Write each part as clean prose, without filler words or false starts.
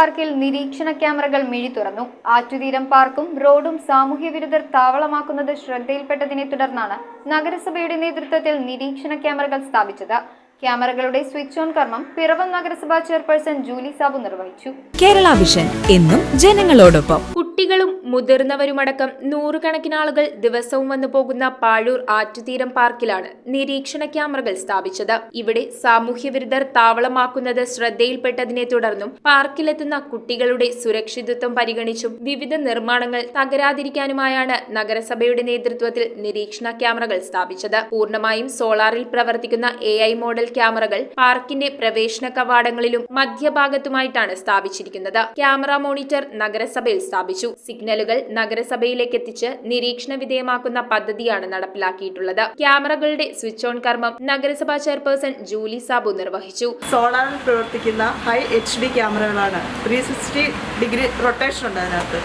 പാർക്കിൽ നിരീക്ഷണ ക്യാമറകൾ മിഴി തുറന്നു. ആറ്റുതീരം പാർക്കും റോഡും സാമൂഹ്യവിരുദ്ധർ താവളമാക്കുന്നത് ശ്രദ്ധയിൽപ്പെട്ടതിനെ തുടർന്നാണ് നഗരസഭയുടെ നേതൃത്വത്തിൽ നിരീക്ഷണ ക്യാമറകൾ സ്ഥാപിച്ചത്. ക്യാമറകളുടെ സ്വിച്ച് ഓൺ കർമ്മം പിറവം നഗരസഭാ ചെയർപേഴ്സൺ ജൂലി സാബു നിർവഹിച്ചു. കേരള വിഷൻ എന്നും ജനങ്ങളോടൊപ്പം. കുട്ടികളും മുതിർന്നവരുമടക്കം നൂറുകണക്കിന് ആളുകൾ ദിവസവും വന്നു പോകുന്ന പാഴൂർ ആറ്റുതീരം പാർക്കിലാണ് നിരീക്ഷണ ക്യാമറകൾ സ്ഥാപിച്ചത്. ഇവിടെ സാമൂഹ്യവിരുദ്ധർ താവളമാക്കുന്നത് ശ്രദ്ധയിൽപ്പെട്ടതിനെ തുടർന്നും പാർക്കിലെത്തുന്ന കുട്ടികളുടെ സുരക്ഷിതത്വം പരിഗണിച്ചും വിവിധ നിർമ്മാണങ്ങൾ തകരാതിരിക്കാനുമായാണ് നഗരസഭയുടെ നേതൃത്വത്തിൽ നിരീക്ഷണ ക്യാമറകൾ സ്ഥാപിച്ചത്. പൂർണ്ണമായും സോളാറിൽ പ്രവർത്തിക്കുന്ന AI മോഡൽ ക്യാമറകൾ പാർക്കിന്റെ പ്രവേശന കവാടങ്ങളിലും മധ്യഭാഗത്തുമായിട്ടാണ് സ്ഥാപിച്ചിരിക്കുന്നത്. ക്യാമറ മോണിറ്റർ നഗരസഭയിൽ സ്ഥാപിച്ചു. സിഗ്നലുകൾ നഗരസഭയിലേക്ക് എത്തിച്ച് നിരീക്ഷണ വിധേയമാക്കുന്ന പദ്ധതിയാണ് നടപ്പിലാക്കിയിട്ടുള്ളത്. ക്യാമറകളുടെ സ്വിച്ച് ഓൺ കർമ്മം നഗരസഭാ ചെയർപേഴ്സൺ ജൂലി സാബു നിർവഹിച്ചു. സോളാറിൽ പ്രവർത്തിക്കുന്ന ഹൈ HD ക്യാമറകളാണ്. 360 ഡിഗ്രി റൊട്ടേഷൻ ഉണ്ട് അതിനകത്ത്.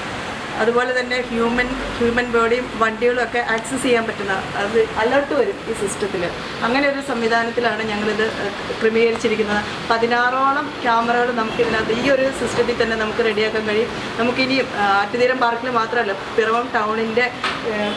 അതുപോലെ തന്നെ ഹ്യൂമൻ ബോഡിയും വണ്ടികളും ഒക്കെ ആക്സസ് ചെയ്യാൻ പറ്റുന്ന അത് അലർട്ട് വരും ഈ സിസ്റ്റത്തിൽ. അങ്ങനെ ഒരു സംവിധാനത്തിലാണ് ഞങ്ങളിത് ക്രമീകരിച്ചിരിക്കുന്നത്. 16ഓളം ക്യാമറകൾ നമുക്കിതിനകത്ത് ഈ ഒരു സിസ്റ്റത്തിൽ തന്നെ നമുക്ക് റെഡിയാക്കാൻ കഴിയും. നമുക്കിനിയും ആറ്റുതീരം പാർക്കിൽ മാത്രമല്ല, പിറവം ടൗണിൻ്റെ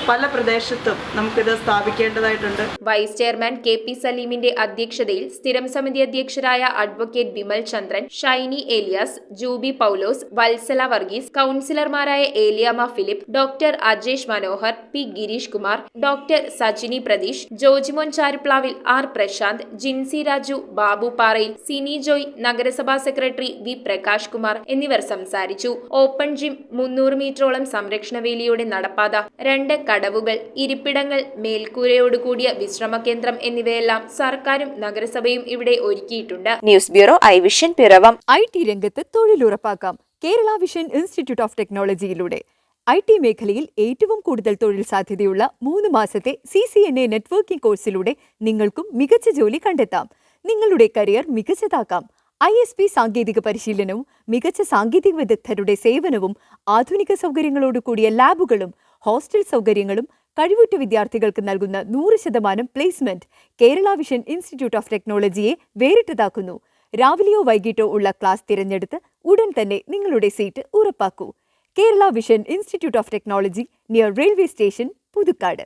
പല പ്രദേശത്തും നമുക്കിത് സ്ഥാപിക്കേണ്ടതായിട്ടുണ്ട്. വൈസ് ചെയർമാൻ KP സലീമിന്റെ അധ്യക്ഷതയിൽ സ്ഥിരം സമിതി അധ്യക്ഷരായ അഡ്വക്കേറ്റ് ബിമൽ ചന്ദ്രൻ, ഷൈനി ഏലിയാസ്, ജൂബി പൗലോസ്, വത്സല വർഗീസ്, കൗൺസിലർമാരായ Eliyamma Philip, doctor Ajesh Manohar, P Girish Kumar, doctor Sajini Pratheesh, Jojimon Charuplavil, R Prasanth, Jincy Raju, Babu Parayil, Sini Joy, നഗരസഭാ സെക്രട്ടറി V പ്രകാശ് കുമാർ എന്നിവർ സംസാരിച്ചു. ഓപ്പൺ ജിം, 300 മീറ്ററോളം സംരക്ഷണ വേലിയോടെ നടപ്പാത, 2 കടവുകൾ, ഇരിപ്പിടങ്ങൾ, മേൽക്കൂരയോടുകൂടിയ വിശ്രമ കേന്ദ്രം എന്നിവയെല്ലാം സർക്കാരും നഗരസഭയും ഇവിടെ ഒരുക്കിയിട്ടുണ്ട്. News bureau iVision Piravom. IT രംഗത്ത് തൊഴിലുറപ്പാക്കാം കേരള വിഷൻ ഇൻസ്റ്റിറ്റ്യൂട്ട് ഓഫ് ടെക്നോളജിയിലൂടെ. IT മേഖലയിൽ ഏറ്റവും കൂടുതൽ തൊഴിൽ സാധ്യതയുള്ള 3 മാസത്തെ CCNA നെറ്റ്വർക്കിംഗ് കോഴ്സിലൂടെ നിങ്ങൾക്കും മികച്ച ജോലി കണ്ടെത്താം. നിങ്ങളുടെ കരിയർ മികച്ചതാക്കാം. ISP സാങ്കേതിക പരിശീലനവും മികച്ച സാങ്കേതിക വിദഗ്ധരുടെ സേവനവും ആധുനിക സൗകര്യങ്ങളോടുകൂടിയ ലാബുകളും ഹോസ്റ്റൽ സൗകര്യങ്ങളും കഴിവുറ്റ വിദ്യാർത്ഥികൾക്ക് നൽകുന്ന 100% placement Kerala Vision Institute of ടെക്നോളജിയെ വേറിട്ടതാക്കുന്നു. രാവിലെയോ വൈകിട്ടോ ഉള്ള ക്ലാസ് തിരഞ്ഞെടുത്ത് ഉടൻ തന്നെ നിങ്ങളുടെ സീറ്റ് ഉറപ്പാക്കൂ. Kerala Vision Institute of Technology, near railway station, Puthukkad.